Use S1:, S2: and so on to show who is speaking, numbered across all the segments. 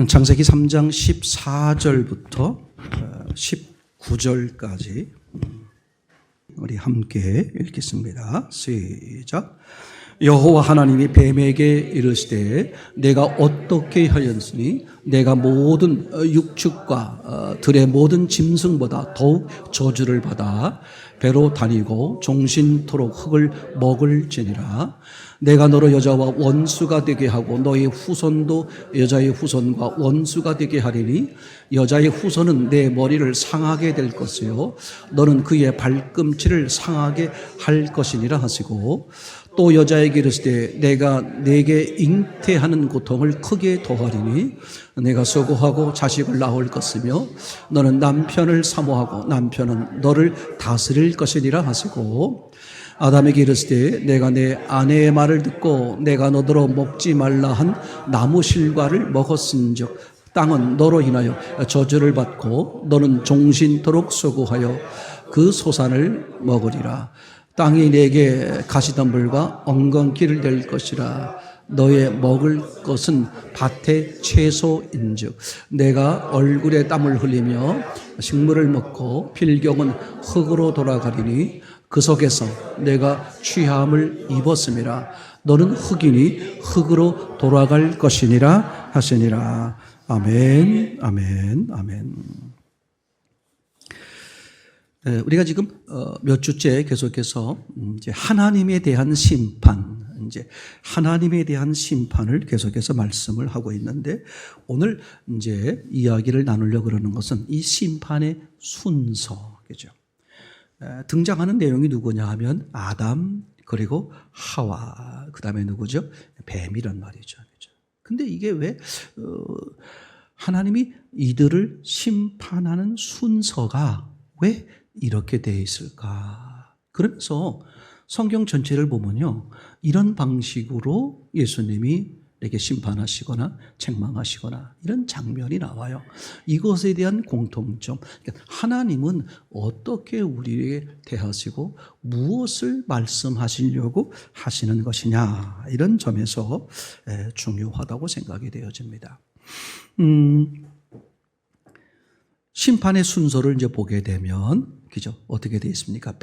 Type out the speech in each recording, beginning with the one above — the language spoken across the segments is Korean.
S1: 창세기 3장 14절부터 19절까지 우리 함께 읽겠습니다. 시작. 여호와 하나님이 뱀에게 이르시되 내가 어떻게 하였으니 내가 모든 육축과 들의 모든 짐승보다 더욱 저주를 받아 배로 다니고 종신토록 흙을 먹을지니라. 내가 너로 여자와 원수가 되게 하고 너의 후손도 여자의 후손과 원수가 되게 하리니 여자의 후손은 내 머리를 상하게 될 것이요 너는 그의 발꿈치를 상하게 할 것이니라 하시고, 또 여자에게 이르시되 내가 네게 잉태하는 고통을 크게 더하리니 내가 수고하고 자식을 낳을 것이며 너는 남편을 사모하고 남편은 너를 다스릴 것이니라 하시고, 아담에게 이르시되 내가 내 아내의 말을 듣고 내가 너더러 먹지 말라 한 나무 실과를 먹었은즉 땅은 너로 인하여 저주를 받고 너는 종신토록 수고하여 그 소산을 먹으리라. 땅이 내게 가시덤불과 엉겅퀴를 될 것이라. 너의 먹을 것은 밭의 채소인즉 내가 얼굴에 땀을 흘리며 식물을 먹고 필경은 흙으로 돌아가리니 그 속에서 내가 취함을 입었음이라. 너는 흙이니 흙으로 돌아갈 것이니라 하시니라. 아멘, 아멘, 아멘. 우리가 지금 몇 주째 계속해서 이제 하나님에 대한 심판, 이제 하나님에 대한 심판을 계속해서 말씀을 하고 있는데, 오늘 이제 이야기를 나누려고 그러는 것은 이 심판의 순서죠. 등장하는 내용이 누구냐 하면 아담, 그리고 하와, 그 다음에 누구죠? 뱀이란 말이죠. 근데 이게 왜 하나님이 이들을 심판하는 순서가 왜 이렇게 되어 있을까? 그러면서 성경 전체를 보면요, 이런 방식으로 예수님이 내게 심판하시거나 책망하시거나 이런 장면이 나와요. 이것에 대한 공통점, 하나님은 어떻게 우리에게 대하시고 무엇을 말씀하시려고 하시는 것이냐, 이런 점에서 중요하다고 생각이 되어집니다. 심판의 순서를 이제 보게 되면, 그죠? 어떻게 되어 있습니까?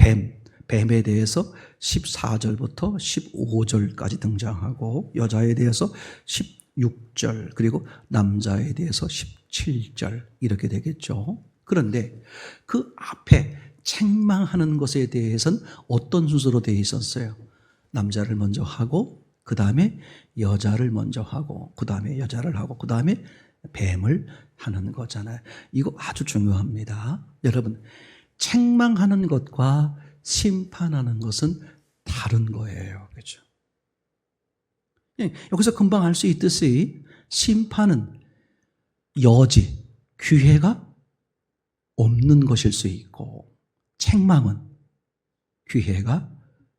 S1: 뱀에 대해서 14절부터 15절까지 등장하고, 여자에 대해서 16절, 그리고 남자에 대해서 17절, 이렇게 되겠죠. 그런데 그 앞에 책망하는 것에 대해서는 어떤 순서로 되어 있었어요? 남자를 먼저 하고, 그 다음에 여자를 먼저 하고, 그 다음에 여자를 하고, 그 다음에 뱀을 하는 거잖아요. 이거 아주 중요합니다. 여러분, 책망하는 것과 심판하는 것은 다른 거예요. 그렇죠? 여기서 금방 알 수 있듯이 심판은 여지, 기회가 없는 것일 수 있고, 책망은 기회가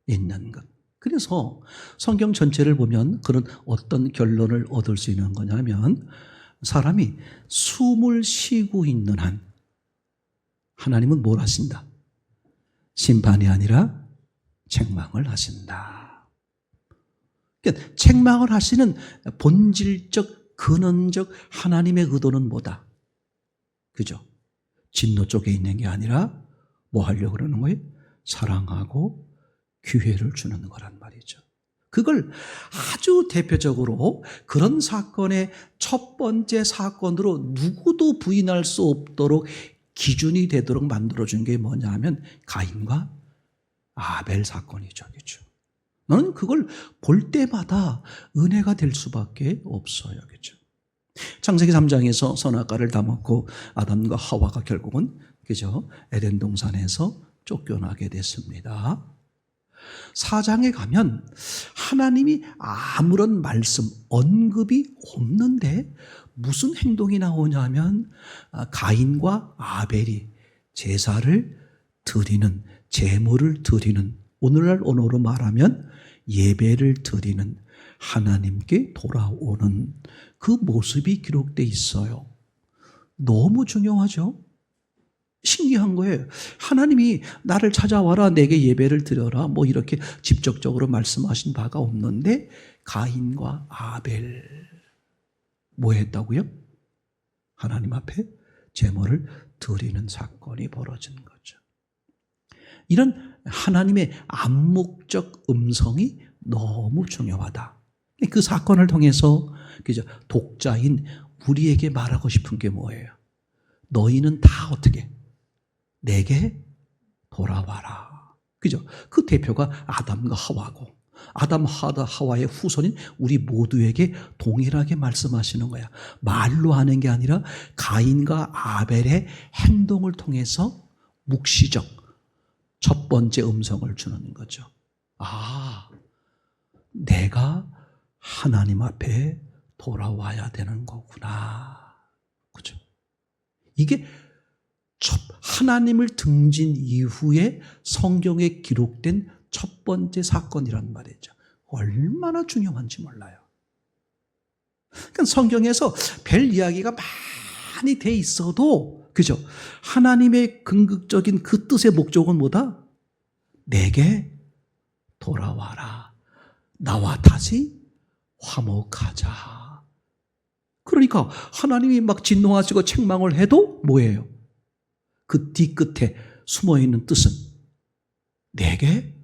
S1: 있는 것. 그래서 성경 전체를 보면 그런 어떤 결론을 얻을 수 있는 거냐면, 사람이 숨을 쉬고 있는 한 하나님은 뭘 하신다? 심판이 아니라 책망을 하신다. 그러니까 책망을 하시는 본질적, 근원적 하나님의 의도는 뭐다? 그죠? 진노 쪽에 있는 게 아니라 뭐 하려고 그러는 거예요? 사랑하고 기회를 주는 거란 말이죠. 그걸 아주 대표적으로 그런 사건의 첫 번째 사건으로 누구도 부인할 수 없도록 기준이 되도록 만들어준 게 뭐냐 하면 가인과 아벨 사건이죠. 그렇죠? 너는 그걸 볼 때마다 은혜가 될 수밖에 없어요. 그렇죠? 창세기 3장에서 선악과를 다 먹고 아담과 하와가 결국은, 그죠, 에덴 동산에서 쫓겨나게 됐습니다. 4장에 가면 하나님이 아무런 말씀, 언급이 없는데 무슨 행동이 나오냐 하면 가인과 아벨이 제사를 드리는, 제물을 드리는, 오늘날 언어로 말하면 예배를 드리는, 하나님께 돌아오는 그 모습이 기록되어 있어요. 너무 중요하죠? 신기한 거예요. 하나님이 나를 찾아와라, 내게 예배를 드려라, 뭐 이렇게 직접적으로 말씀하신 바가 없는데 가인과 아벨 뭐 했다고요? 하나님 앞에 제물을 드리는 사건이 벌어진 거죠. 이런 하나님의 암묵적 음성이 너무 중요하다. 그 사건을 통해서 그죠? 독자인 우리에게 말하고 싶은 게 뭐예요? 너희는 다 어떻게 내게 돌아와라. 그죠? 그 대표가 아담과 하와고, 아담 하와의 후손인 우리 모두에게 동일하게 말씀하시는 거야. 말로 하는 게 아니라 가인과 아벨의 행동을 통해서 묵시적 첫 번째 음성을 주는 거죠. 아, 내가 하나님 앞에 돌아와야 되는 거구나. 그죠? 이게 하나님을 등진 이후에 성경에 기록된 첫 번째 사건이란 말이죠. 얼마나 중요한지 몰라요. 그러니까 성경에서 별 이야기가 많이 돼 있어도, 그죠? 하나님의 궁극적인 그 뜻의 목적은 뭐다? 내게 돌아와라. 나와 다시 화목하자. 그러니까 하나님이 막 진노하시고 책망을 해도 뭐예요? 그 뒤끝에 숨어있는 뜻은 내게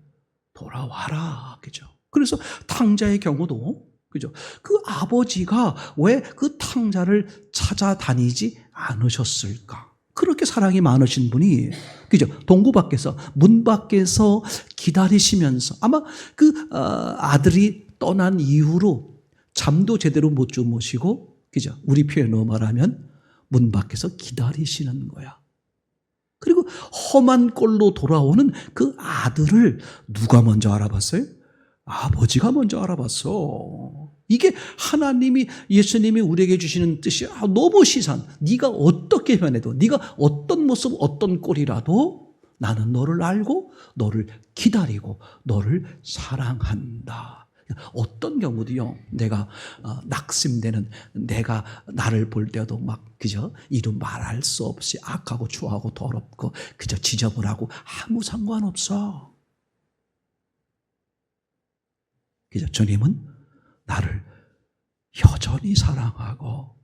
S1: 돌아와라. 그죠? 그래서 탕자의 경우도, 그죠? 그 아버지가 왜 그 탕자를 찾아다니지 않으셨을까? 그렇게 사랑이 많으신 분이, 그죠? 동구 밖에서, 문 밖에서 기다리시면서 아마 그 아들이 떠난 이후로 잠도 제대로 못 주무시고, 그죠? 우리 표현으로 말하면 문 밖에서 기다리시는 거야. 그리고 험한 꼴로 돌아오는 그 아들을 누가 먼저 알아봤어요? 아버지가 먼저 알아봤어. 이게 하나님이, 예수님이 우리에게 주시는 뜻이 너무 시산. 네가 어떻게 변해도, 네가 어떤 모습, 어떤 꼴이라도 나는 너를 알고 너를 기다리고 너를 사랑한다. 어떤 경우도요, 내가 낙심되는, 내가 나를 볼 때도 막, 그저 이루 말할 수 없이 악하고 추하고 더럽고 그저 지저분하고 아무 상관없어. 그저 주님은 나를 여전히 사랑하고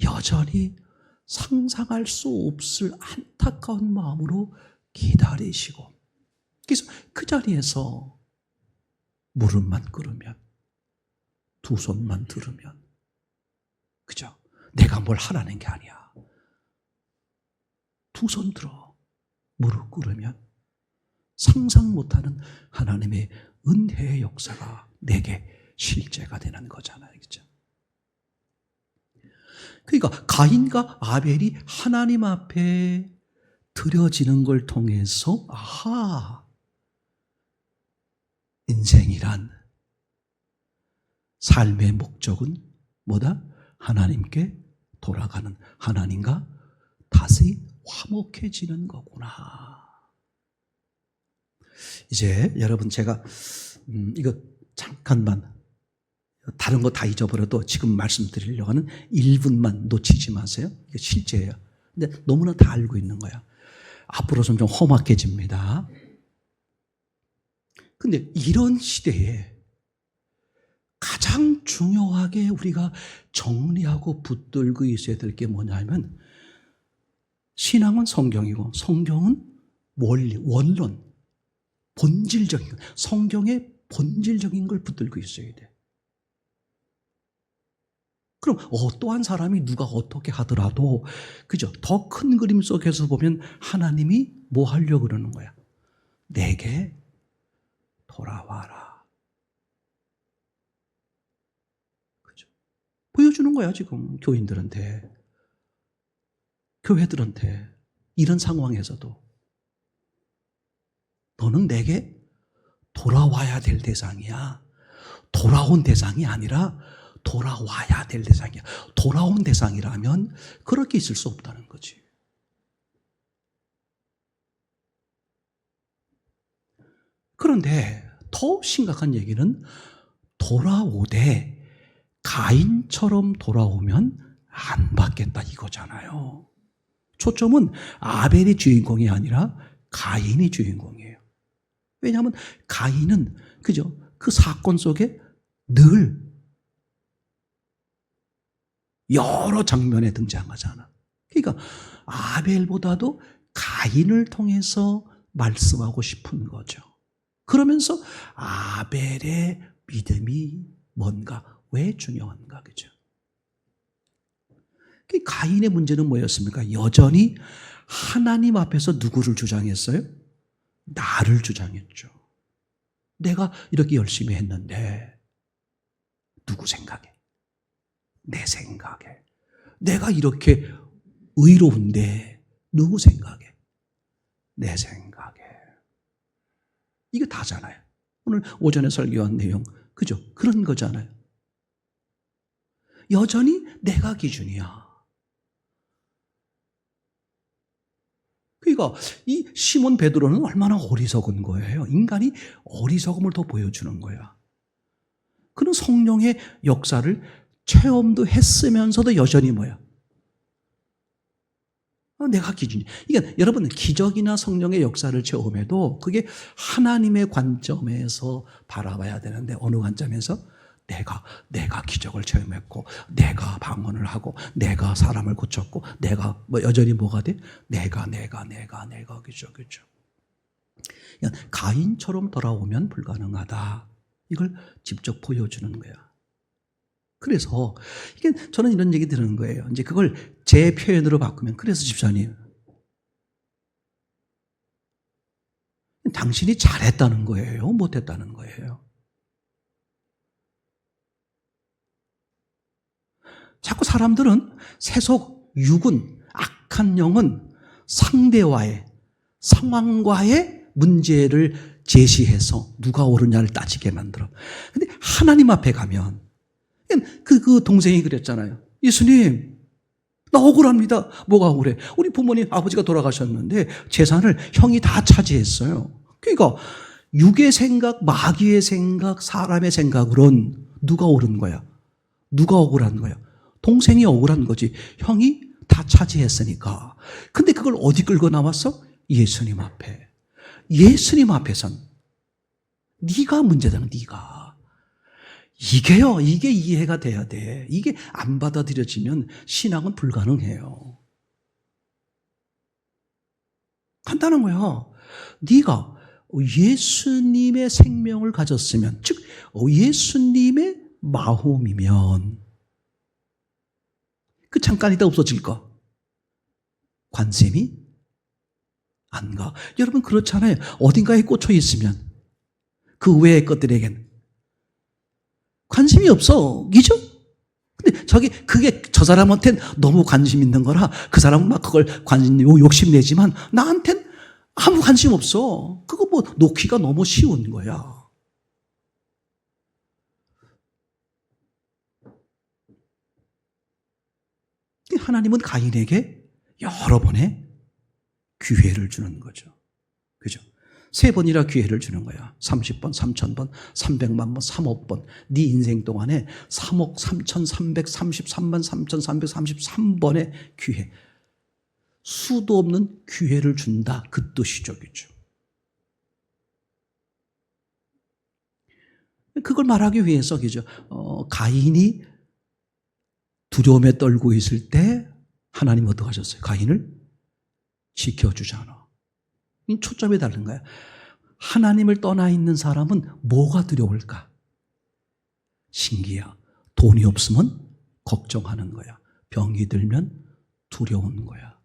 S1: 여전히 상상할 수 없을 안타까운 마음으로 기다리시고, 그래서 그 자리에서 무릎만 꿇으면, 두 손만 들으면, 그죠? 내가 뭘 하라는 게 아니야. 두 손 들어 무릎 꿇으면 상상 못하는 하나님의 은혜의 역사가 내게 실제가 되는 거잖아요. 그죠? 그러니까 가인과 아벨이 하나님 앞에 드려지는 걸 통해서, 아하, 인생이란 삶의 목적은 뭐다? 하나님께 돌아가는, 하나님과 다시 화목해지는 거구나. 이제 여러분, 제가 이거 잠깐만, 다른 거 다 잊어버려도 지금 말씀드리려고 하는 1분만 놓치지 마세요. 이게 실제예요. 근데 너무나 다 알고 있는 거야. 앞으로 좀 험악해집니다. 근데 이런 시대에 가장 중요하게 우리가 정리하고 붙들고 있어야 될 게 뭐냐면, 신앙은 성경이고 성경은 원리, 원론, 본질적인, 성경의 본질적인 걸 붙들고 있어야 돼. 그럼 어떠한 사람이 누가 어떻게 하더라도, 그죠? 더 큰 그림 속에서 보면 하나님이 뭐 하려고 그러는 거야? 내게 돌아와라. 그죠? 보여주는 거야, 지금 교인들한테, 교회들한테. 이런 상황에서도 너는 내게 돌아와야 될 대상이야. 돌아온 대상이 아니라 돌아와야 될 대상이야. 돌아온 대상이라면 그렇게 있을 수 없다는 거지. 그런데 더 심각한 얘기는, 돌아오되 가인처럼 돌아오면 안 받겠다 이거잖아요. 초점은 아벨이 주인공이 아니라 가인이 주인공이에요. 왜냐하면 가인은, 그죠? 그 사건 속에 늘 여러 장면에 등장하잖아. 그러니까 아벨보다도 가인을 통해서 말씀하고 싶은 거죠. 그러면서 아벨의 믿음이 뭔가, 왜 중요한가, 그죠? 가인의 문제는 뭐였습니까? 여전히 하나님 앞에서 누구를 주장했어요? 나를 주장했죠. 내가 이렇게 열심히 했는데 누구 생각에? 내 생각에. 내가 이렇게 의로운데 누구 생각에? 내 생각에. 이게 다잖아요. 오늘 오전에 설교한 내용, 그죠? 그런 거잖아요. 여전히 내가 기준이야. 그러니까 이 시몬 베드로는 얼마나 어리석은 거예요. 인간이 어리석음을 더 보여주는 거야. 그는 성령의 역사를 체험도 했으면서도 여전히 뭐야? 내가 기준이. 그러니까 여러분, 기적이나 성령의 역사를 체험해도 그게 하나님의 관점에서 바라봐야 되는데, 어느 관점에서? 내가 기적을 체험했고, 내가 방언을 하고, 내가 사람을 고쳤고, 내가 여전히 뭐가 돼? 내가 그죠. 그러니까 가인처럼 돌아오면 불가능하다. 이걸 직접 보여주는 거야. 그래서 이게 저는 이런 얘기 들은 거예요. 이제 그걸 제 표현으로 바꾸면, 그래서 집사님, 당신이 잘했다는 거예요? 못했다는 거예요? 자꾸 사람들은 세속, 육은, 악한 영은 상대와의, 상황과의 문제를 제시해서 누가 옳으냐를 따지게 만들어. 근데 하나님 앞에 가면, 그 동생이 그랬잖아요. 예수님, 나 억울합니다. 뭐가 억울해? 우리 부모님, 아버지가 돌아가셨는데 재산을 형이 다 차지했어요. 그러니까 육의 생각, 마귀의 생각, 사람의 생각으론 누가 옳은 거야? 누가 억울한 거야? 동생이 억울한 거지. 형이 다 차지했으니까. 근데 그걸 어디 끌고 나왔어? 예수님 앞에. 예수님 앞에선 네가 문제잖아, 네가. 이게 이해가 돼야 돼. 이게 안 받아들여지면 신앙은 불가능해요. 간단한 거야. 네가 예수님의 생명을 가졌으면, 즉 예수님의 마음이면 그 잠깐 있다 없어질까? 관심이 안 가. 여러분 그렇잖아요. 어딘가에 꽂혀 있으면 그 외의 것들에겐 관심이 없어. 그죠? 근데 그게 저 사람한텐 너무 관심 있는 거라 그 사람은 막 그걸 욕심내지만 나한텐 아무 관심 없어. 그거 뭐 놓기가 너무 쉬운 거야. 하나님은 가인에게 여러 번의 기회를 주는 거죠. 그죠? 3번이라 기회를 주는 거야. 30번, 3000번, 300만 번, 3억 번. 네 인생 동안에 3억 3333만 3333번의 기회. 수도 없는 기회를 준다. 그 뜻이죠. 그죠? 그걸 말하기 위해서, 그죠? 가인이 두려움에 떨고 있을 때 하나님 어떻게 하셨어요? 가인을 지켜주잖아. 이 초점이 다른 거야. 하나님을 떠나 있는 사람은 뭐가 두려울까? 신기야. 돈이 없으면 걱정하는 거야. 병이 들면 두려운 거야.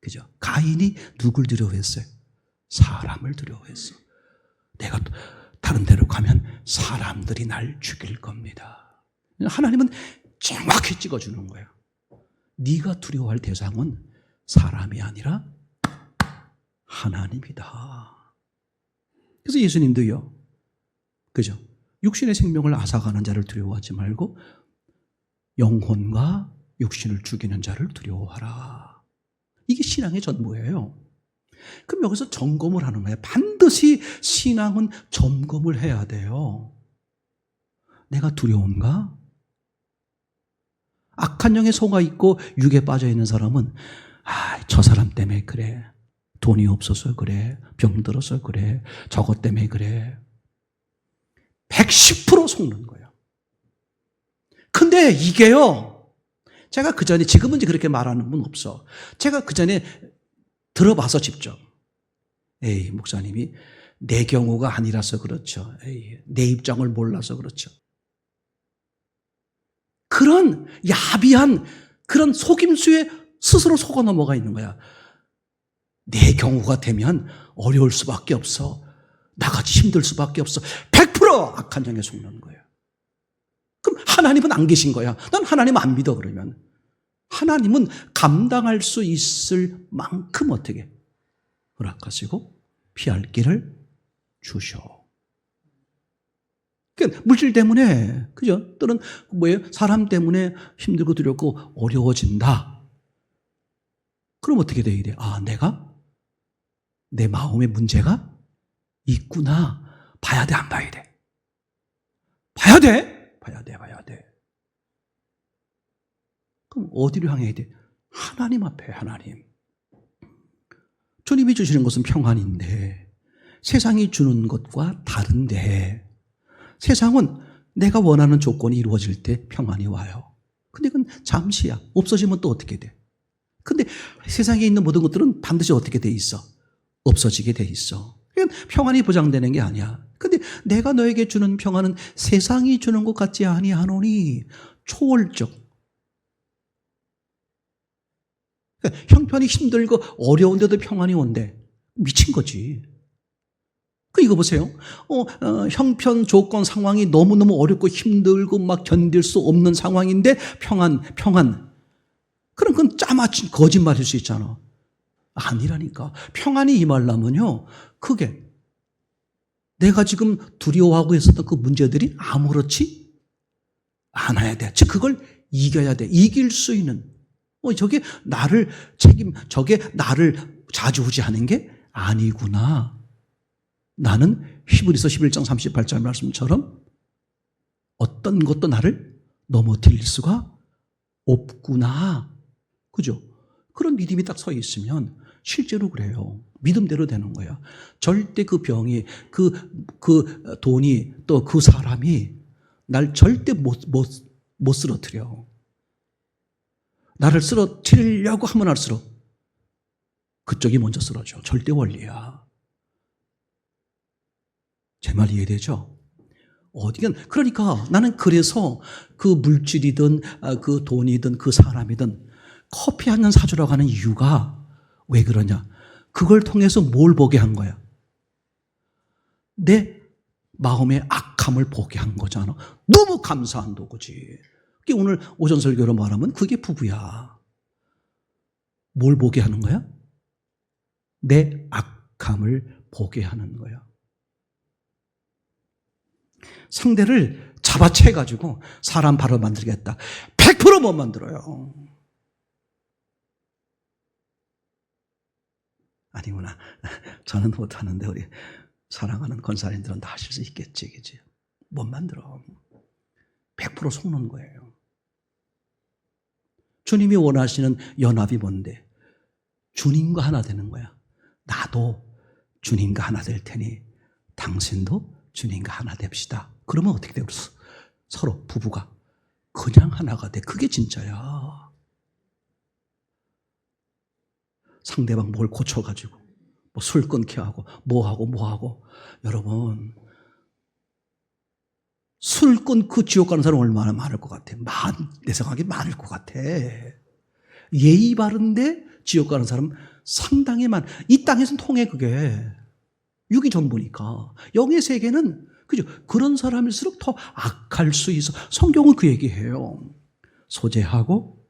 S1: 그죠? 가인이 누굴 두려워했어요? 사람을 두려워했어. 내가 다른 데로 가면 사람들이 날 죽일 겁니다. 하나님은 정확히 찍어주는 거예요. 네가 두려워할 대상은 사람이 아니라 하나님이다. 그래서 예수님도요, 그죠? 육신의 생명을 앗아가는 자를 두려워하지 말고 영혼과 육신을 죽이는 자를 두려워하라. 이게 신앙의 전부예요. 그럼 여기서 점검을 하는 거예요. 반드시 신앙은 점검을 해야 돼요. 내가 두려운가? 악한 영에 속아 있고 육에 빠져 있는 사람은 저 사람 때문에 그래. 돈이 없어서 그래. 병들어서 그래. 저것 때문에 그래. 110% 속는 거예요. 근데 이게요, 제가 그 전에, 지금은 이제 그렇게 말하는 분 없어. 제가 그 전에 들어봐서 직접. 에이, 목사님이 내 경우가 아니라서 그렇죠. 에이, 내 입장을 몰라서 그렇죠. 그런 야비한 그런 속임수에 스스로 속아 넘어가 있는 거야. 내 경우가 되면 어려울 수밖에 없어. 나같이 힘들 수밖에 없어. 100% 악한 영에 속는 거예요. 그럼 하나님은 안 계신 거야. 난 하나님 안 믿어 그러면. 하나님은 감당할 수 있을 만큼 어떻게 허락하시고 피할 길을 주셔. 그러니까 물질 때문에, 그죠? 또는 뭐예요? 사람 때문에 힘들고 두렵고 어려워진다. 그럼 어떻게 돼야 돼? 아, 내가 내 마음의 문제가 있구나. 봐야 돼, 안 봐야 돼? 봐야 돼? 봐야 돼. 그럼 어디로 향해야 돼? 하나님 앞에, 하나님. 주님이 주시는 것은 평안인데 세상이 주는 것과 다른데, 세상은 내가 원하는 조건이 이루어질 때 평안이 와요. 근데 그건 잠시야. 없어지면 또 어떻게 돼? 근데 세상에 있는 모든 것들은 반드시 어떻게 돼 있어? 없어지게 돼 있어. 그러니까 평안이 보장되는 게 아니야. 근데 내가 너에게 주는 평안은 세상이 주는 것 같지 아니하노니 초월적. 그러니까 형편이 힘들고 어려운데도 평안이 온대. 미친 거지. 이거 보세요. 형편, 조건, 상황이 너무너무 어렵고 힘들고 막 견딜 수 없는 상황인데 평안. 그럼 그건 짜맞춘 거짓말일 수 있잖아. 아니라니까. 평안이 임하려면요, 그게 내가 지금 두려워하고 있었던 그 문제들이 아무렇지 않아야 돼. 즉 그걸 이겨야 돼. 이길 수 있는. 저게 나를 좌지우지하는 게 아니구나. 나는 히브리서 11장 38절 말씀처럼 어떤 것도 나를 넘어뜨릴 수가 없구나. 그죠? 그런 믿음이 딱 서 있으면 실제로 그래요. 믿음대로 되는 거야. 절대 그 병이, 그 돈이, 또 그 사람이 날 절대 못 쓰러뜨려. 나를 쓰러뜨리려고 하면 할수록 그쪽이 먼저 쓰러져. 절대 원리야. 제 말 이해되죠? 그러니까 나는 그래서 그 물질이든 그 돈이든 그 사람이든 커피 한 잔 사주라고 하는 이유가 왜 그러냐? 그걸 통해서 뭘 보게 한 거야? 내 마음의 악함을 보게 한 거잖아. 너무 감사한 도구지. 오늘 오전 설교로 말하면 그게 부부야. 뭘 보게 하는 거야? 내 악함을 보게 하는 거야. 상대를 잡아채가지고 사람 바로 만들겠다. 100% 못 만들어요. 아니구나. 저는 못하는데 우리 사랑하는 권사님들은 다 하실 수 있겠지, 그지? 못 만들어. 100% 속는 거예요. 주님이 원하시는 연합이 뭔데? 주님과 하나 되는 거야. 나도 주님과 하나 될 테니 당신도 주님과 하나 됩시다. 그러면 어떻게 돼요? 서로 부부가 그냥 하나가 돼. 그게 진짜야. 상대방 뭘 고쳐가지고 뭐 술 끊게 하고 뭐하고 여러분, 술 끊고 지옥 가는 사람 얼마나 많을 것 같아? 내 생각에 많을 것 같아. 예의 바른데 지옥 가는 사람 상당히 이 땅에서는 통해. 그게 육이 전부니까. 영의 세계는 그죠? 그런 사람일수록 더 악할 수 있어. 성경은 그 얘기해요. 소재하고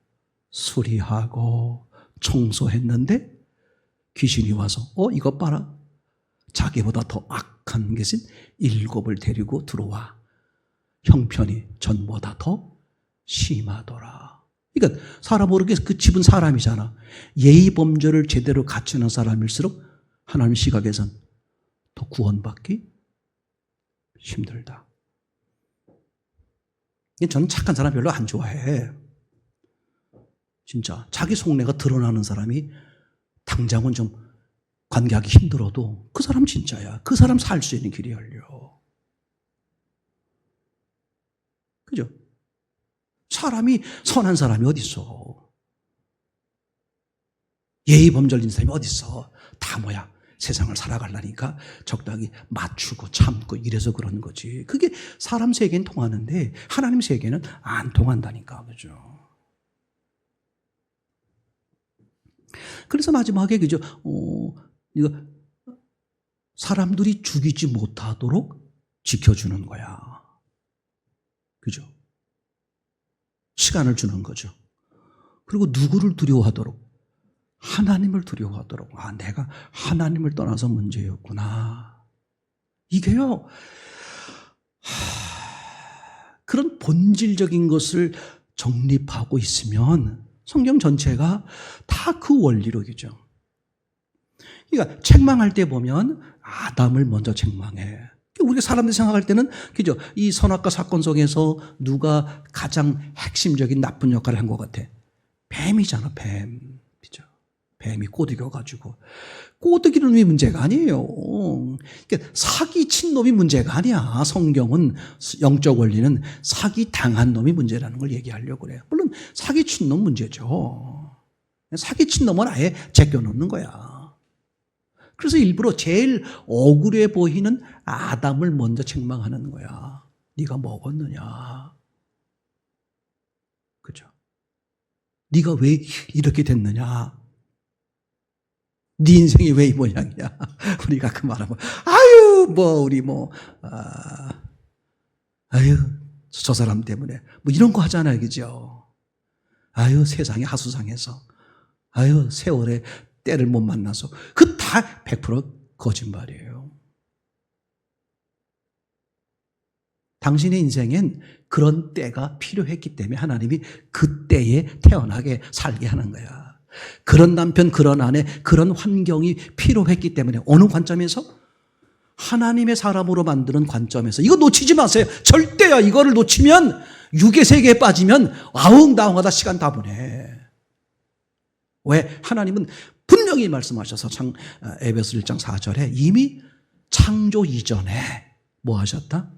S1: 수리하고 청소했는데 귀신이 와서 이것 봐라. 자기보다 더 악한 것인 7을 데리고 들어와. 형편이 전보다 더 심하더라. 그러니까 사람 모르게 그 집은 사람이잖아. 예의 범죄를 제대로 갖추는 사람일수록 하나님 시각에선 더 구원받기 힘들다. 저는 착한 사람 별로 안 좋아해. 진짜 자기 속내가 드러나는 사람이 당장은 좀 관계하기 힘들어도 그 사람 진짜야. 그 사람 살 수 있는 길이 열려. 그죠? 사람이 선한 사람이 어디 있어? 예의 범절인 사람이 어디 있어? 다 뭐야? 세상을 살아가려니까 적당히 맞추고 참고 이래서 그런 거지. 그게 사람 세계는 통하는데 하나님 세계는 안 통한다니까. 그죠? 그래서 마지막에 그죠? 이거 사람들이 죽이지 못하도록 지켜주는 거야. 그죠? 시간을 주는 거죠. 그리고 누구를 두려워하도록? 하나님을 두려워하도록. 아, 내가 하나님을 떠나서 문제였구나. 이게요, 그런 본질적인 것을 정립하고 있으면 성경 전체가 다 그 원리로 그죠. 그러니까 책망할 때 보면 아담을 먼저 책망해. 우리가 사람들이 생각할 때는 그죠. 이 선악과 사건 속에서 누가 가장 핵심적인 나쁜 역할을 한 것 같아? 뱀이잖아, 뱀. 그죠. 뱀이 꼬드겨가지고. 꼬드기는 놈이 문제가 아니에요. 그러니까 사기친 놈이 문제가 아니야. 성경은 영적 원리는 사기 당한 놈이 문제라는 걸 얘기하려고 그래요. 물론 사기친 놈 문제죠. 사기친 놈은 아예 제껴놓는 거야. 그래서 일부러 제일 억울해 보이는 아담을 먼저 책망하는 거야. 네가 먹었느냐? 그죠? 네가 왜 이렇게 됐느냐? 네 인생이 왜 이 모양이야? 우리가 그 말하면 저 사람 때문에 뭐 이런 거 하잖아요, 그죠? 세상에 하수상해서 세월에 때를 못 만나서 그 다 100% 거짓말이에요. 당신의 인생엔 그런 때가 필요했기 때문에 하나님이 그 때에 태어나게 살게 하는 거야. 그런 남편, 그런 아내, 그런 환경이 필요했기 때문에 어느 관점에서? 하나님의 사람으로 만드는 관점에서. 이거 놓치지 마세요. 절대야. 이거를 놓치면 육의 세계에 빠지면 아웅다웅하다 시간 다 보내. 왜? 하나님은 분명히 말씀하셔서 에베소 1장 4절에 이미 창조 이전에 뭐 하셨다?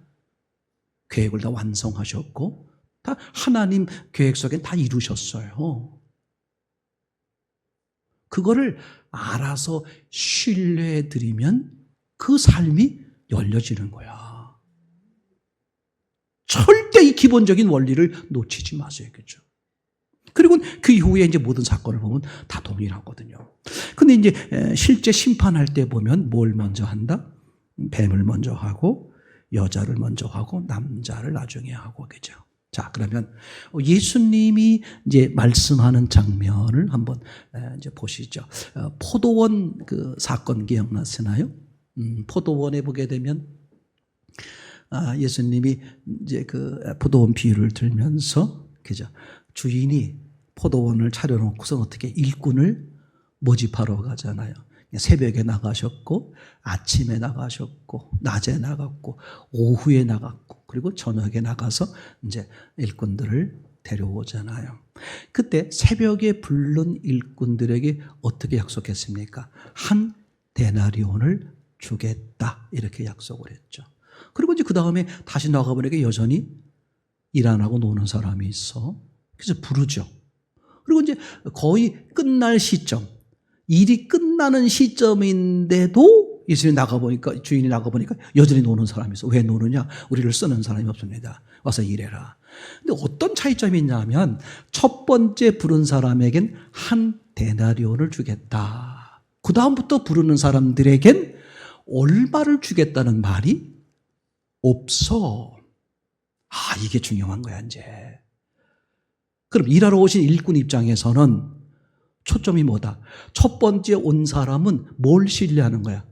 S1: 계획을 다 완성하셨고 다 하나님 계획 속엔 다 이루셨어요. 그거를 알아서 신뢰해드리면 그 삶이 열려지는 거야. 절대 이 기본적인 원리를 놓치지 마세요. 그죠? 그리고 그 이후에 이제 모든 사건을 보면 다 동일하거든요. 근데 이제 실제 심판할 때 보면 뭘 먼저 한다? 뱀을 먼저 하고, 여자를 먼저 하고, 남자를 나중에 하고, 그죠? 자, 그러면 예수님이 이제 말씀하는 장면을 한번 이제 보시죠. 포도원 그 사건 기억나시나요? 포도원에 보게 되면 예수님이 이제 그 포도원 비유를 들면서, 그죠? 주인이 포도원을 차려놓고서 어떻게 일꾼을 모집하러 가잖아요. 새벽에 나가셨고, 아침에 나가셨고, 낮에 나갔고, 오후에 나갔고, 그리고 저녁에 나가서 이제 일꾼들을 데려오잖아요. 그때 새벽에 부른 일꾼들에게 어떻게 약속했습니까? 한 데나리온을 주겠다. 이렇게 약속을 했죠. 그리고 이제 그 다음에 다시 나가보니까 여전히 일 안 하고 노는 사람이 있어. 그래서 부르죠. 그리고 이제 거의 끝날 시점, 일이 끝나는 시점인데도 예수님이 나가보니까, 주인이 나가보니까 여전히 노는 사람이 있어. 왜 노느냐? 우리를 쓰는 사람이 없습니다. 와서 일해라. 근데 어떤 차이점이 있냐면 첫 번째 부른 사람에겐 한 데나리온을 주겠다. 그 다음부터 부르는 사람들에겐 얼마를 주겠다는 말이 없어. 이게 중요한 거야, 이제. 그럼 일하러 오신 일꾼 입장에서는 초점이 뭐다? 첫 번째 온 사람은 뭘 신뢰하는 거야?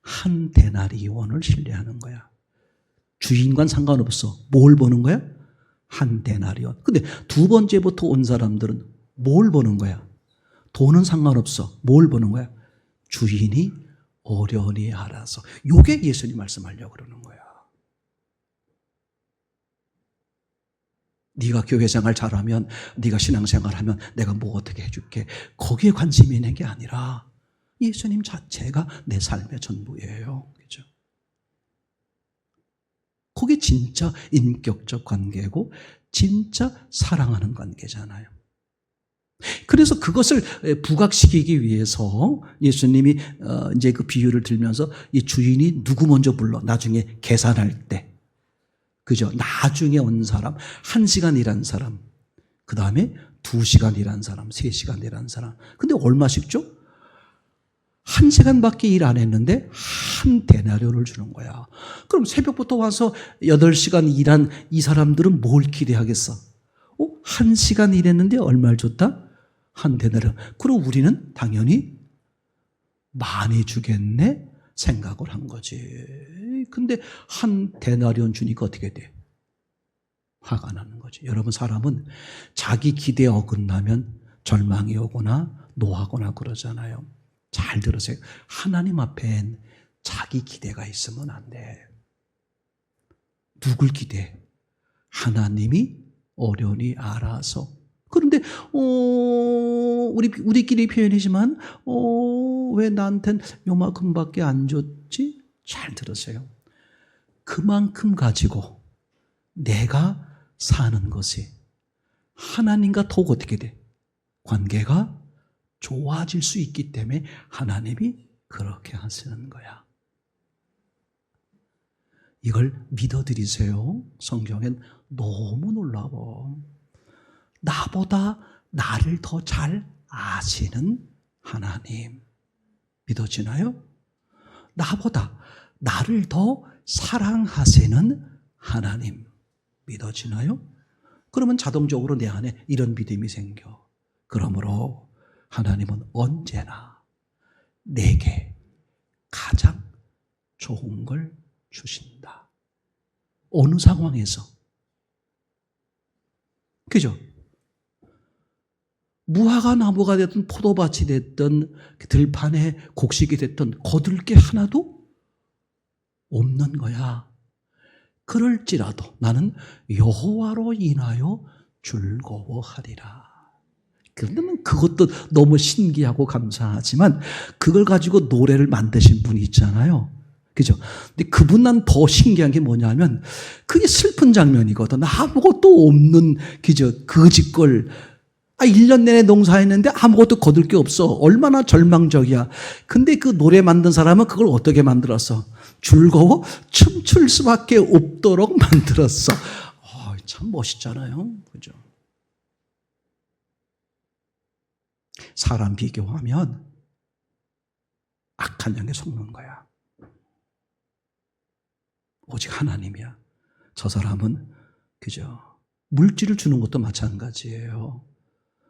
S1: 한 데나리온을 신뢰하는 거야. 주인과는 상관없어. 뭘 보는 거야? 한 데나리온. 근데 두 번째부터 온 사람들은 뭘 보는 거야? 돈은 상관없어. 뭘 보는 거야? 주인이 어련히 알아서. 요게 예수님 말씀하려고 그러는 거야. 네가 교회 생활 잘하면, 네가 신앙생활하면 내가 뭐 어떻게 해줄게. 거기에 관심이 있는 게 아니라 예수님 자체가 내 삶의 전부예요. 그죠? 그게 진짜 인격적 관계고 진짜 사랑하는 관계잖아요. 그래서 그것을 부각시키기 위해서 예수님이 이제 그 비유를 들면서 이 주인이 누구 먼저 불러? 나중에 계산할 때. 그죠? 나중에 온 사람, 1시간 일한 사람, 그 다음에 2시간 일한 사람, 3시간 일한 사람. 근데 얼마씩 줘? 1시간밖에 일 안 했는데 한 데나리온을 주는 거야. 그럼 새벽부터 와서 8시간 일한 이 사람들은 뭘 기대하겠어? 1시간 일했는데 얼마를 줬다? 한 데나리온. 그럼 우리는 당연히 많이 주겠네 생각을 한 거지. 근데 한 데나리온 주니까 어떻게 돼? 화가 나는 거지. 여러분, 사람은 자기 기대에 어긋나면 절망이 오거나 노하거나 그러잖아요. 잘 들으세요. 하나님 앞엔 자기 기대가 있으면 안 돼. 누굴 기대해? 하나님이 어련히 알아서. 그런데 우리끼리 표현이지만 왜 나한텐 요만큼밖에 안 줬지? 잘 들으세요. 그만큼 가지고 내가 사는 것이 하나님과 더욱 어떻게 돼? 관계가 좋아질 수 있기 때문에 하나님이 그렇게 하시는 거야. 이걸 믿어드리세요. 성경엔 너무 놀라워. 나보다 나를 더 잘 아시는 하나님. 믿어지나요? 나보다 나를 더 사랑하시는 하나님. 믿어지나요? 그러면 자동적으로 내 안에 이런 믿음이 생겨. 그러므로 하나님은 언제나 내게 가장 좋은 걸 주신다. 어느 상황에서. 그죠? 무화과 나무가 됐든 포도밭이 됐든 들판에 곡식이 됐든 거둘 게 하나도 없는 거야. 그럴지라도 나는 여호와로 인하여 즐거워하리라. 그러면 그것도 너무 신기하고 감사하지만 그걸 가지고 노래를 만드신 분이 있잖아요. 그죠? 근데 그분 난 더 신기한 게 뭐냐면 그게 슬픈 장면이거든. 아무것도 없는 그저 거짓걸 1년 내내 농사했는데 아무것도 거둘 게 없어. 얼마나 절망적이야. 근데 그 노래 만든 사람은 그걸 어떻게 만들었어? 즐거워 춤출 수밖에 없도록 만들었어. 참 멋있잖아요. 그죠? 사람 비교하면 악한 영에 속는 거야. 오직 하나님이야. 저 사람은 그죠? 물질을 주는 것도 마찬가지예요.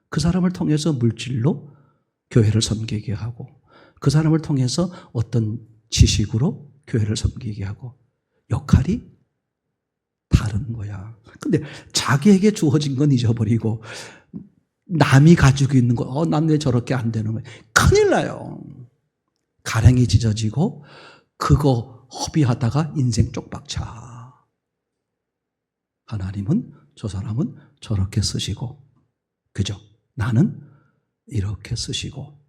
S1: 그 사람을 통해서 물질로 교회를 섬기게 하고 그 사람을 통해서 어떤 지식으로 교회를 섬기게 하고 역할이 다른 거야. 근데 자기에게 주어진 건 잊어버리고 남이 가지고 있는 거, 난 왜 저렇게 안 되는 거야? 큰일 나요. 가랭이 찢어지고 그거 허비하다가 인생 쪽박차. 하나님은 저 사람은 저렇게 쓰시고 그죠? 나는 이렇게 쓰시고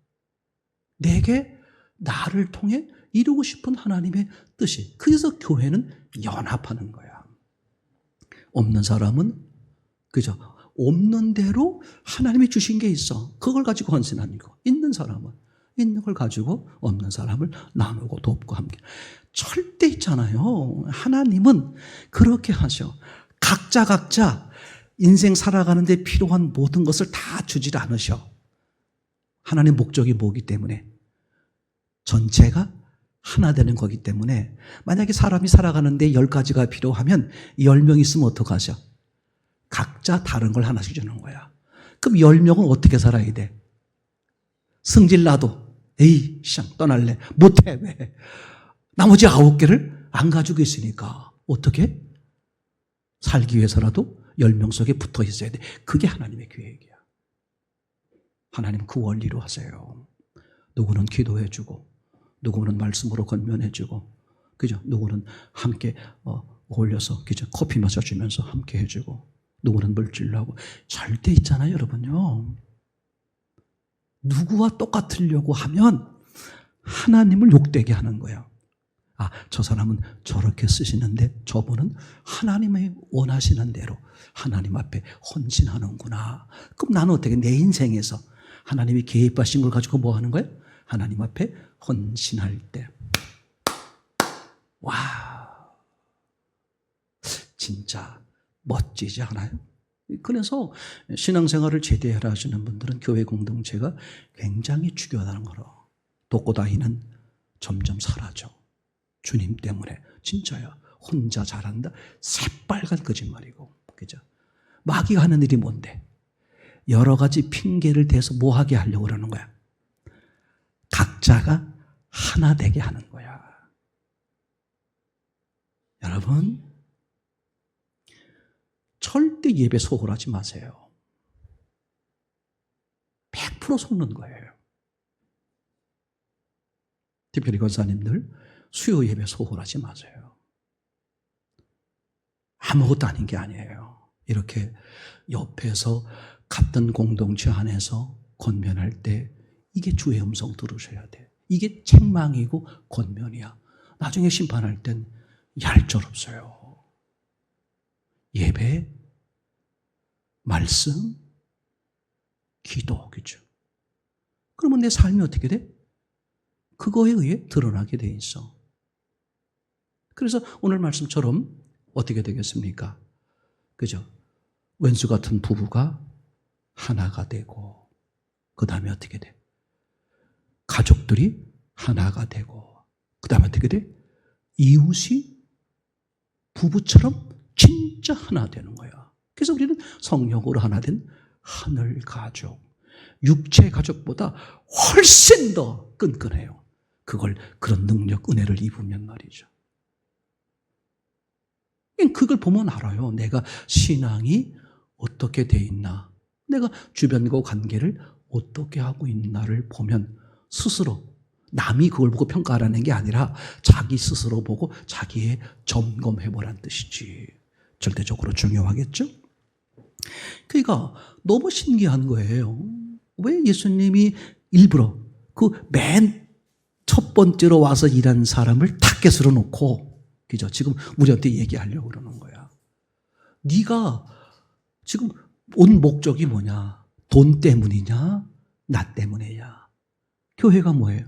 S1: 내게 나를 통해 이루고 싶은 하나님의 뜻이. 그래서 교회는 연합하는 거야. 없는 사람은 그죠? 없는 대로 하나님이 주신 게 있어. 그걸 가지고 헌신하는 거. 있는 사람은 있는 걸 가지고 없는 사람을 나누고 돕고 함께. 절대 있잖아요. 하나님은 그렇게 하셔. 각자 인생 살아가는데 필요한 모든 것을 다 주질 않으셔. 하나님의 목적이 뭐기 때문에 전체가 하나 되는 거기 때문에 만약에 사람이 살아가는데 10가지가 필요하면 10명 있으면 어떡하셔? 각자 다른 걸 하나씩 주는 거야. 그럼 10명은 어떻게 살아야 돼? 승질 나도 에이 샹 떠날래. 못해. 왜? 나머지 9개를 안 가지고 있으니까 어떻게? 살기 위해서라도 10명 속에 붙어 있어야 돼. 그게 하나님의 계획이야. 하나님 그 원리로 하세요. 누구는 기도해주고 누구는 말씀으로 권면해주고 그죠? 누구는 함께 어울려서 그죠? 커피 마셔주면서 함께 해주고 누구는 물질로 하고. 절대 있잖아요 여러분요. 누구와 똑같으려고 하면 하나님을 욕되게 하는 거야. 아, 저 사람은 저렇게 쓰시는데 저분은 하나님의 원하시는 대로 하나님 앞에 헌신하는구나. 그럼 나는 어떻게 내 인생에서 하나님이 계획하신 걸 가지고 뭐 하는 거예요? 하나님 앞에 헌신할 때. 와, 진짜 멋지지 않아요? 그래서 신앙생활을 제대로 하시는 분들은 교회 공동체가 굉장히 중요하다는 거로 독고다이는 점점 사라져. 주님 때문에. 진짜야. 혼자 잘한다. 새빨간 거짓말이고. 그죠? 마귀가 하는 일이 뭔데? 여러 가지 핑계를 대서 뭐 하게 하려고 그러는 거야? 각자가 하나 되게 하는 거야. 여러분, 절대 예배 소홀하지 마세요. 100% 속는 거예요. 특별히 권사님들, 수요 예배 소홀하지 마세요. 아무것도 아닌 게 아니에요. 이렇게 옆에서 같은 공동체 안에서 권면할 때 이게 주의 음성 들으셔야 돼. 이게 책망이고 권면이야. 나중에 심판할 땐 얄짤없어요. 예배, 말씀, 기도, 그죠? 그러면 내 삶이 어떻게 돼? 그거에 의해 드러나게 돼 있어. 그래서 오늘 말씀처럼 어떻게 되겠습니까? 그죠? 왼수 같은 부부가 하나가 되고, 그 다음에 어떻게 돼? 가족들이 하나가 되고, 그 다음에 어떻게 돼? 이웃이 부부처럼 진짜 하나 되는 거야. 그래서 우리는 성령으로 하나 된 하늘 가족, 육체 가족보다 훨씬 더 끈끈해요. 그런 능력, 은혜를 입으면 말이죠. 그걸 보면 알아요. 내가 신앙이 어떻게 돼 있나, 내가 주변과 관계를 어떻게 하고 있나를 보면 스스로, 남이 그걸 보고 평가하라는 게 아니라 자기 스스로 보고 자기의 점검해보라는 뜻이지. 절대적으로 중요하겠죠? 그러니까 너무 신기한 거예요. 왜 예수님이 일부러 그 맨 첫 번째로 와서 일한 사람을 타겟으로 놓고, 그죠? 지금 우리한테 얘기하려고 그러는 거야. 네가 지금 온 목적이 뭐냐? 돈 때문이냐? 나 때문이냐? 교회가 뭐예요?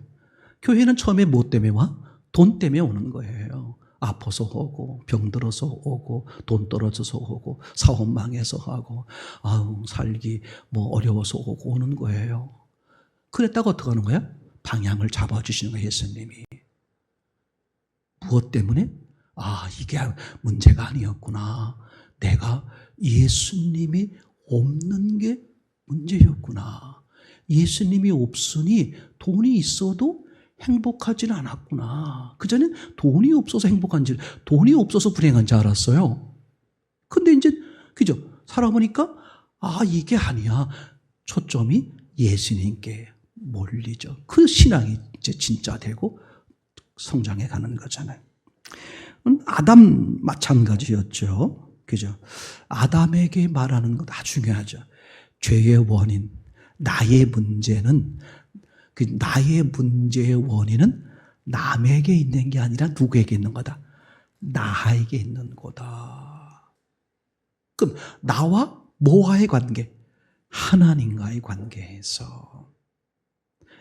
S1: 교회는 처음에 뭐 때문에 와? 돈 때문에 오는 거예요. 아파서 오고, 병들어서 오고, 돈 떨어져서 오고, 사업 망해서 하고, 아우 살기 뭐 어려워서 오고 오는 거예요. 그랬다가 어떻게 하는 거야? 방향을 잡아주시는 거예요, 예수님이. 무엇 때문에? 아, 이게 문제가 아니었구나. 내가 예수님이 없는 게 문제였구나. 예수님이 없으니 돈이 있어도 행복하지는 않았구나. 그전엔 돈이 없어서 행복한지, 돈이 없어서 불행한지 알았어요. 근데 이제, 그죠? 살아보니까, 아, 이게 아니야. 초점이 예수님께 몰리죠. 그 신앙이 이제 진짜 되고 성장해 가는 거잖아요. 아담 마찬가지였죠. 그죠? 아담에게 말하는 거 다 중요하죠. 죄의 원인, 나의 문제는, 나의 문제의 원인은 남에게 있는 게 아니라 누구에게 있는 거다? 나에게 있는 거다. 그럼 나와 뭐와의 관계? 하나님과의 관계에서.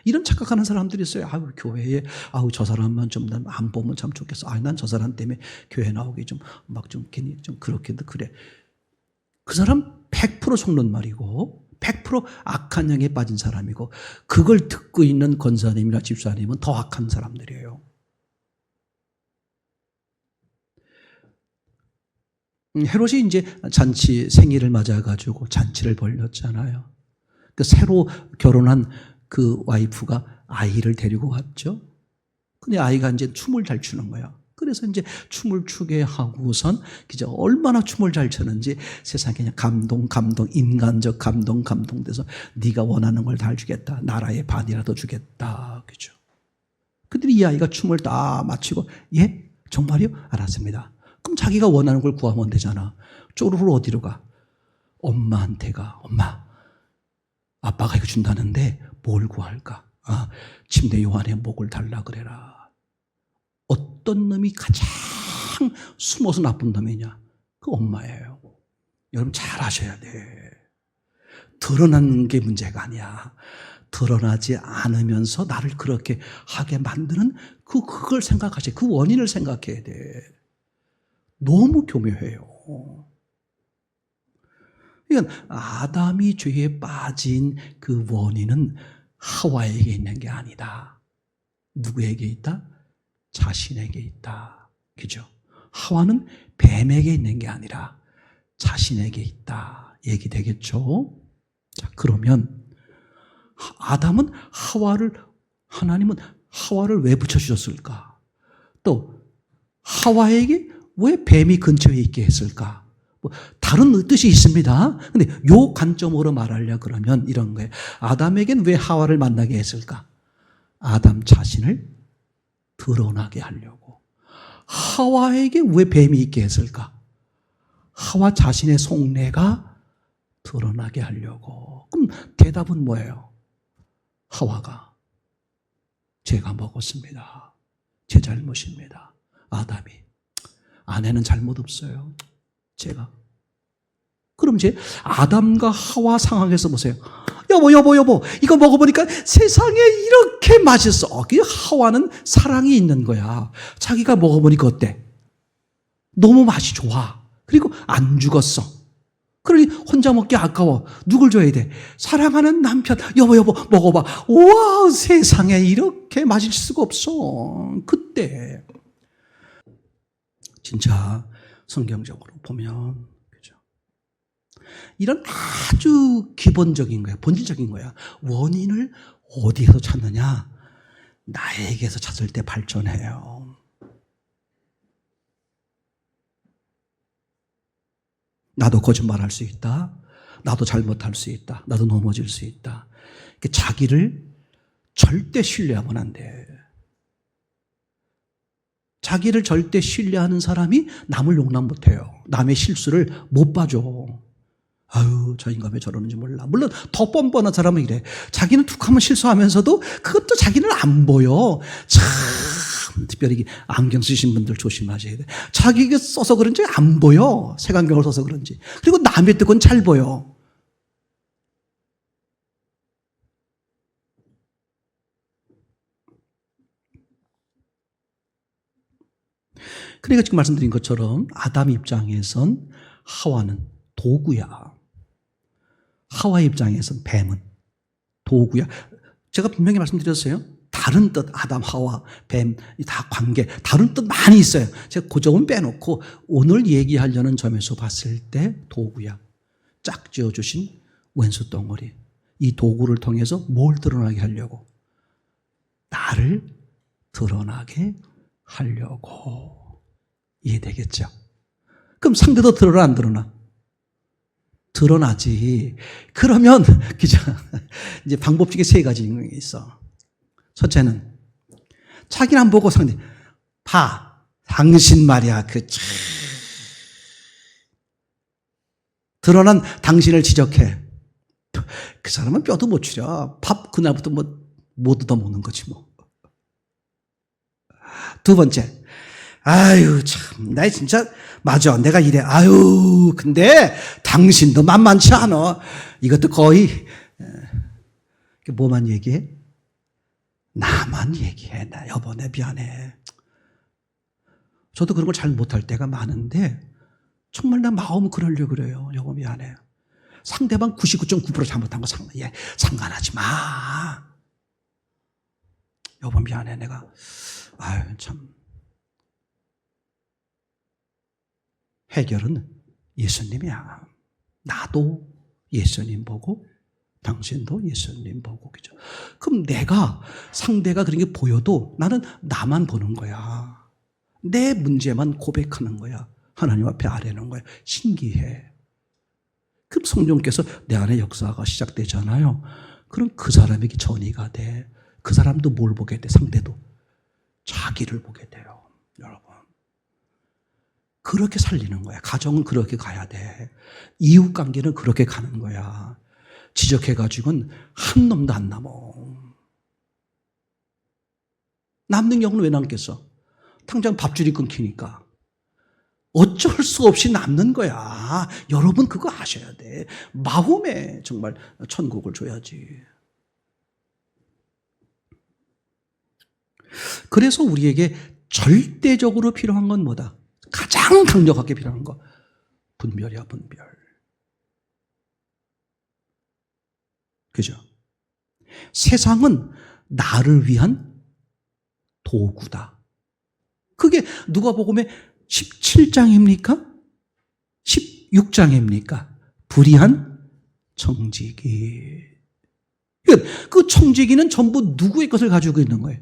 S1: 이런 착각하는 사람들이 있어요. 아유, 교회에, 아우, 저 사람만 좀 안 보면 참 좋겠어. 아유, 난 저 사람 때문에 교회 나오기 괜히 좀 그렇게도 그래. 그 사람 100% 속는 말이고, 100% 악한 영에 빠진 사람이고, 그걸 듣고 있는 권사님이나 집사님은 더 악한 사람들이에요. 헤롯이 이제 생일을 맞아가지고 잔치를 벌렸잖아요. 그 새로 결혼한 그 와이프가 아이를 데리고 왔죠. 근데 아이가 이제 춤을 잘 추는 거야. 그래서 이제 춤을 추게 하고선 그저 얼마나 춤을 잘 추는지 세상에 그냥 감동, 인간적 감동돼서 네가 원하는 걸 다 주겠다. 나라의 반이라도 주겠다. 그죠? 그들이 이 아이가 춤을 다 마치고, 예? 정말요? 알았습니다. 그럼 자기가 원하는 걸 구하면 되잖아. 쪼르르 어디로 가? 엄마한테 가. 엄마, 아빠가 이거 준다는데 뭘 구할까? 아, 침대 요 안에 목을 달라 그래라. 어떤 놈이 가장 숨어서 나쁜 놈이냐? 그 엄마예요. 여러분 잘 아셔야 돼. 드러나는 게 문제가 아니야. 드러나지 않으면서 나를 그렇게 하게 만드는 그걸 생각하셔야 돼. 그 원인을 생각해야 돼. 너무 교묘해요. 그러니까 아담이 죄에 빠진 그 원인은 하와에게 있는 게 아니다. 누구에게 있다? 자신에게 있다. 그죠? 하와는 뱀에게 있는 게 아니라 자신에게 있다. 얘기되겠죠? 자, 그러면 아담은 하나님은 하와를 왜 붙여주셨을까? 또 하와에게 왜 뱀이 근처에 있게 했을까? 뭐 다른 뜻이 있습니다. 근데 요 관점으로 말하려 그러면 이런 거예요. 아담에겐 왜 하와를 만나게 했을까? 아담 자신을 드러나게 하려고. 하와에게 왜 뱀이 있게 했을까? 하와 자신의 속내가 드러나게 하려고. 그럼 대답은 뭐예요? 하와가 제가 먹었습니다. 제 잘못입니다. 아담이 아내는 잘못 없어요. 제가. 그럼 이제 아담과 하와 상황에서 보세요. 여보 이거 먹어보니까 세상에 이렇게 맛있어. 하와는 사랑이 있는 거야. 자기가 먹어보니까 어때? 너무 맛이 좋아. 그리고 안 죽었어. 그러니 혼자 먹기 아까워. 누굴 줘야 돼? 사랑하는 남편. 여보 먹어봐. 우와, 세상에 이렇게 맛있을 수가 없어. 그때 진짜 성경적으로 보면 그죠? 이런 아주 기본적인 거야. 본질적인 거야. 원인을 어디에서 찾느냐? 나에게서 찾을 때 발전해요. 나도 거짓말할 수 있다. 나도 잘못할 수 있다. 나도 넘어질 수 있다. 자기를 절대 신뢰하면 안 돼. 자기를 절대 신뢰하는 사람이 남을 용납 못해요. 남의 실수를 못 봐줘. 아유, 저 인간 왜 저러는지 몰라. 물론 더 뻔뻔한 사람은 이래. 자기는 툭 하면 실수하면서도 그것도 자기는 안 보여. 참, 특별히 안경 쓰신 분들 조심하셔야 돼. 자기가 써서 그런지 안 보여. 색안경을 써서 그런지. 그리고 남의 뜻은 잘 보여. 그러니까 지금 말씀드린 것처럼 아담 입장에선 하와는 도구야. 하와 입장에선 뱀은 도구야. 제가 분명히 말씀드렸어요. 다른 뜻, 아담, 하와, 뱀, 다 관계, 다른 뜻 많이 있어요. 제가 그 점은 빼놓고 오늘 얘기하려는 점에서 봤을 때 도구야. 짝 지어주신 왼수 덩어리. 이 도구를 통해서 뭘 드러나게 하려고? 나를 드러나게 하려고. 이해되겠죠? 그럼 상대도 드러나 안 드러나? 드러나지. 그러면 그죠? 이제 방법 중에 세 가지 있어. 첫째는 자기는 안 보고 상대 봐. 당신 말이야. 드러난 당신을 지적해. 그 사람은 뼈도 못 추려. 밥 그날부터 못 얻어먹는 거지 뭐. 두 번째. 아유, 참, 나 진짜, 맞아. 내가 이래. 아유, 근데 당신도 만만치 않아. 이것도 거의, 뭐만 얘기해? 나만 얘기해. 나 여보, 내 미안해. 저도 그런 걸 잘 못할 때가 많은데, 정말 나 마음은 그러려고 그래요. 여보, 미안해. 상대방 99.9% 잘못한 거 상관하지 마. 여보, 미안해. 내가, 아유, 참. 해결은 예수님이야. 나도 예수님 보고 당신도 예수님 보고. 그죠? 그럼 내가 상대가 그런 게 보여도 나는 나만 보는 거야. 내 문제만 고백하는 거야. 하나님 앞에 아뢰는 거야. 신기해. 그럼 성령께서 내 안에 역사가 시작되잖아요. 그럼 그 사람에게 전이가 돼. 그 사람도 뭘 보게 돼? 상대도 자기를 보게 돼요. 여러분. 그렇게 살리는 거야. 가정은 그렇게 가야 돼. 이웃관계는 그렇게 가는 거야. 지적해가지고는 한 놈도 안 남어. 남는 경우는 왜 남겠어? 당장 밥줄이 끊기니까. 어쩔 수 없이 남는 거야. 여러분 그거 아셔야 돼. 마음에 정말 천국을 줘야지. 그래서 우리에게 절대적으로 필요한 건 뭐다? 가장 강력하게 필요한 거. 분별이야, 분별. 그죠? 세상은 나를 위한 도구다. 그게 누가복음의 17장입니까? 16장입니까? 불의한 청지기. 그 청지기는 전부 누구의 것을 가지고 있는 거예요?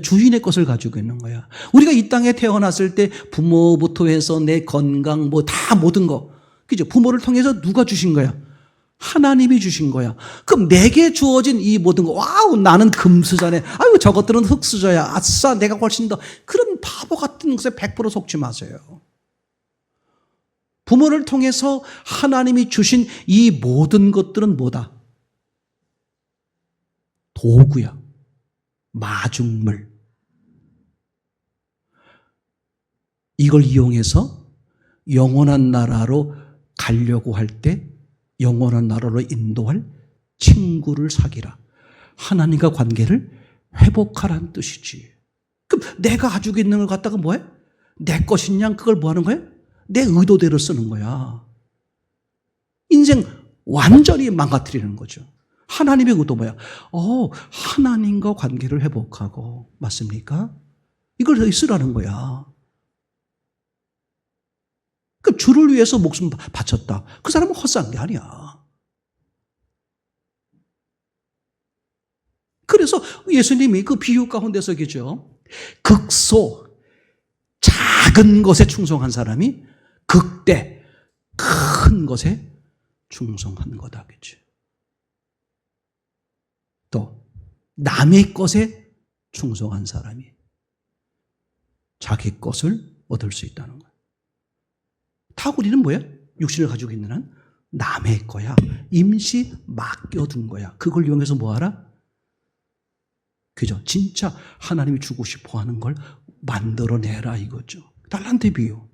S1: 주인의 것을 가지고 있는 거야. 우리가 이 땅에 태어났을 때 부모부터 해서 내 건강 뭐 다 모든 거. 그죠? 부모를 통해서 누가 주신 거야? 하나님이 주신 거야. 그럼 내게 주어진 이 모든 거, 와우, 나는 금수저네. 아유, 저것들은 흙수저야. 아싸, 내가 훨씬 더. 그런 바보 같은 것에 100% 속지 마세요. 부모를 통해서 하나님이 주신 이 모든 것들은 뭐다? 도구야. 마중물. 이걸 이용해서 영원한 나라로 가려고 할 때 영원한 나라로 인도할 친구를 사귀라. 하나님과 관계를 회복하라는 뜻이지. 그럼 내가 가지고 있는 걸 갖다가 뭐해? 내 것인 양 그걸 뭐 하는 거야? 내 의도대로 쓰는 거야. 인생 완전히 망가뜨리는 거죠. 하나님의 의도 뭐야? 하나님과 관계를 회복하고, 맞습니까? 이걸 쓰라는 거야. 그 주를 위해서 목숨 바쳤다. 그 사람은 헛산 게 아니야. 그래서 예수님이 그 비유 가운데서 그죠? 극소, 작은 것에 충성한 사람이 극대, 큰 것에 충성한 거다. 그죠? 또 남의 것에 충성한 사람이 자기 것을 얻을 수 있다는 거야. 다 우리는 뭐야? 육신을 가지고 있는 한 남의 거야. 임시 맡겨둔 거야. 그걸 이용해서 뭐하라? 그죠? 진짜 하나님이 주고 싶어 하는 걸 만들어내라 이거죠. 달란트 비유.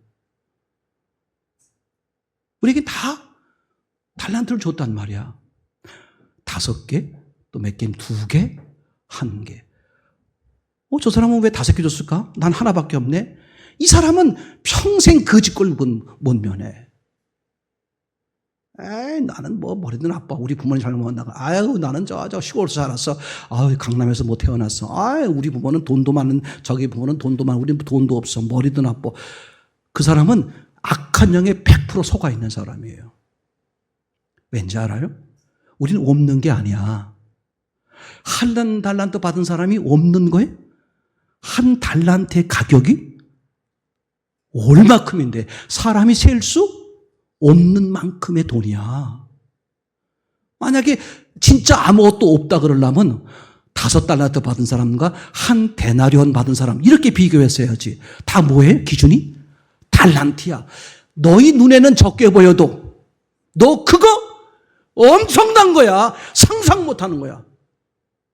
S1: 우리에게 다 달란트를 줬단 말이야. 5개, 또 몇 개는 2개, 1개. 저 사람은 왜 5개 줬을까? 난 하나밖에 없네. 이 사람은 평생 그 짓걸 못 면해. 나는 뭐 머리도 나빠. 우리 부모님 잘 모았다가. 아유, 나는 저 시골에서 살았어. 아유, 강남에서 못 태어났어. 아유, 우리 부모는 돈도 많은, 저기 부모는 돈도 많은, 우리는 돈도 없어. 머리도 나빠. 그 사람은 악한 영에 100% 속아 있는 사람이에요. 왠지 알아요? 우리는 없는 게 아니야. 한 달란트 받은 사람이 없는 거예요? 한 달란트의 가격이 얼마큼인데 사람이 셀 수 없는 만큼의 돈이야. 만약에 진짜 아무것도 없다 그러려면 5달란트 받은 사람과 한 데나리온 받은 사람 이렇게 비교했어야지. 다 뭐해? 기준이? 달란트야. 너희 눈에는 적게 보여도 너 그거 엄청난 거야. 상상 못하는 거야.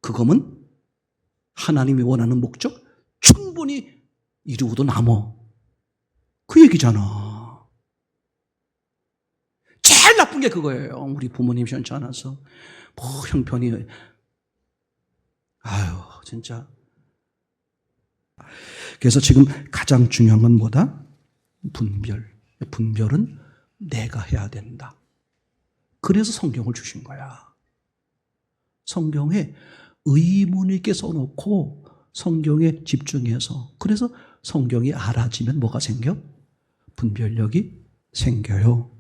S1: 그거면 하나님이 원하는 목적 충분히 이루고도 남어. 그 얘기잖아. 제일 나쁜 게 그거예요. 우리 부모님 시원치 않아서 뭐 형편이 아유 진짜. 그래서 지금 가장 중요한 건 뭐다? 분별. 분별은 내가 해야 된다. 그래서 성경을 주신 거야. 성경에 의문 있게 써놓고 성경에 집중해서, 그래서 성경이 알아지면 뭐가 생겨? 분별력이 생겨요.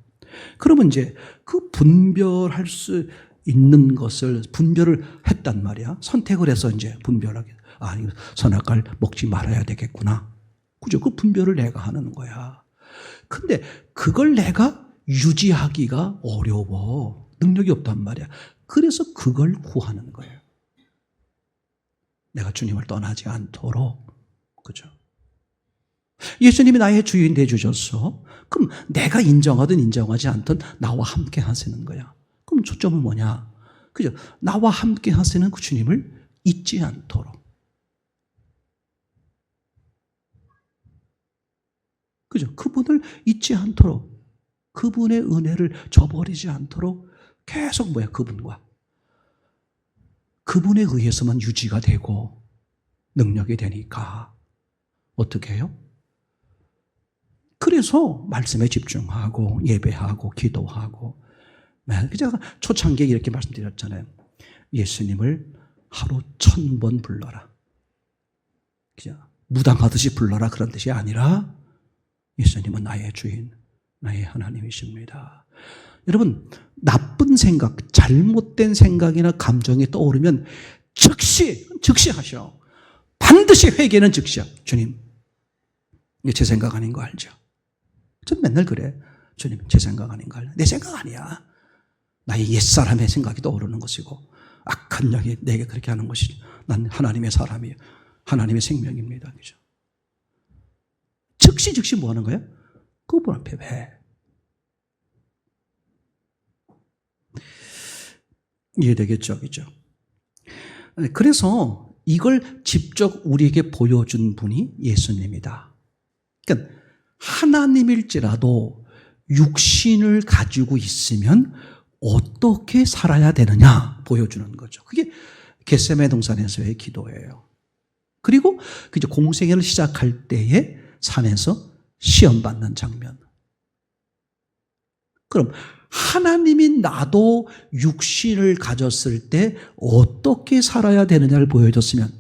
S1: 그러면 이제 그 분별할 수 있는 것을 분별을 했단 말이야. 선택을 해서 이제 분별하게. 이거 선악과를 먹지 말아야 되겠구나. 그죠? 그 분별을 내가 하는 거야. 근데 그걸 내가 유지하기가 어려워. 능력이 없단 말이야. 그래서 그걸 구하는 거예요. 내가 주님을 떠나지 않도록. 그죠? 예수님이 나의 주인 되주셨어. 그럼 내가 인정하든 인정하지 않든 나와 함께 하시는 거야. 그럼 초점은 뭐냐? 그죠? 나와 함께 하시는 그 주님을 잊지 않도록. 그죠? 그분을 잊지 않도록, 그분의 은혜를 저버리지 않도록 계속 그분과 그분에 의해서만 유지가 되고 능력이 되니까 어떻게 해요? 그래서 말씀에 집중하고 예배하고 기도하고, 제가 초창기에 이렇게 말씀드렸잖아요. 예수님을 하루 1000번 불러라. 그죠? 무당하듯이 불러라 그런 뜻이 아니라 예수님은 나의 주인, 나의 하나님이십니다. 여러분, 나쁜 생각, 잘못된 생각이나 감정이 떠오르면 즉시 하셔. 반드시 회개는 즉시야. 주님, 이게 제 생각 아닌 거 알죠? 전 맨날 그래. 주님, 제 생각 아닌 거 알죠? 내 생각 아니야. 나의 옛사람의 생각이 떠오르는 것이고 악한 영이 내게 그렇게 하는 것이죠. 난 하나님의 사람이에요. 하나님의 생명입니다. 그죠? 즉시 뭐 하는 거예요? 그분 앞에 왜? 이해되겠죠? 그죠? 그래서 이걸 직접 우리에게 보여준 분이 예수님이다. 그러니까 하나님일지라도 육신을 가지고 있으면 어떻게 살아야 되느냐 보여주는 거죠. 그게 겟세마네 동산에서의 기도예요. 그리고 이제 공생애를 시작할 때에 산에서 시험받는 장면. 그럼 하나님이 나도 육신을 가졌을 때 어떻게 살아야 되느냐를 보여줬으면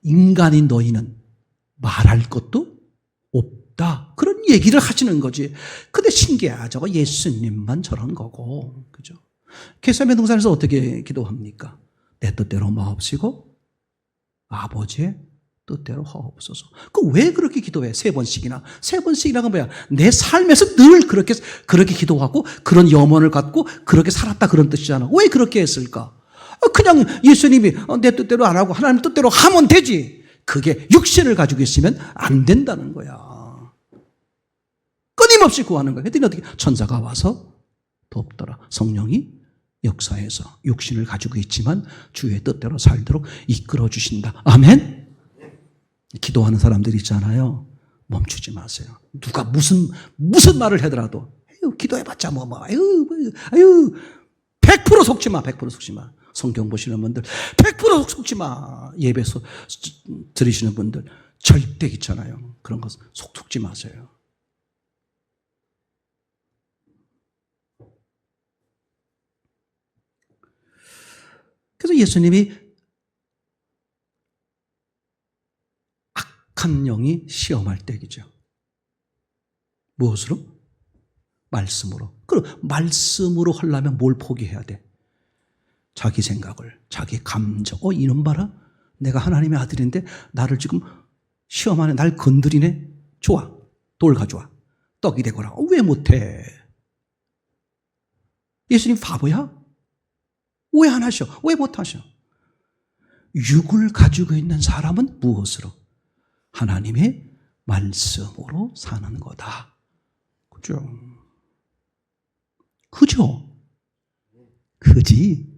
S1: 인간인 너희는 말할 것도 없다. 그런 얘기를 하시는 거지. 근데 신기하죠. 예수님만 저런 거고. 그죠? 겟세마네 동산에서 어떻게 기도합니까? 내 뜻대로 마옵시고 아버지의 뜻대로 하옵소서. 왜 그렇게 기도해? 3번씩이나. 3번씩이나가 뭐야? 내 삶에서 늘 그렇게 기도하고 그런 염원을 갖고 그렇게 살았다 그런 뜻이잖아. 왜 그렇게 했을까? 그냥 예수님이 내 뜻대로 안 하고 하나님 뜻대로 하면 되지. 그게 육신을 가지고 있으면 안 된다는 거야. 끊임없이 구하는 거야. 그랬더니 어떻게? 천사가 와서 돕더라. 성령이 역사해서 육신을 가지고 있지만 주의 뜻대로 살도록 이끌어 주신다. 아멘? 기도하는 사람들이 있잖아요. 멈추지 마세요. 누가 무슨 말을 하더라도 기도해봤자 아유 100% 속지 마. 100% 속지 마. 성경 보시는 분들 100% 속지 마. 예배소 들으시는 분들 절대 있잖아요. 그런 거 속지 마세요. 그래서 예수님이 악한 영이 시험할 때이죠. 무엇으로? 말씀으로. 그럼 말씀으로 하려면 뭘 포기해야 돼? 자기 생각을, 자기 감정. 이놈 봐라. 내가 하나님의 아들인데 나를 지금 시험하네. 날 건드리네. 좋아. 돌 가져와. 떡이 되거라. 왜 못해? 예수님 바보야? 왜 안 하셔? 왜 못 하셔? 육을 가지고 있는 사람은 무엇으로? 하나님의 말씀으로 사는 거다. 그죠? 그죠? 그지?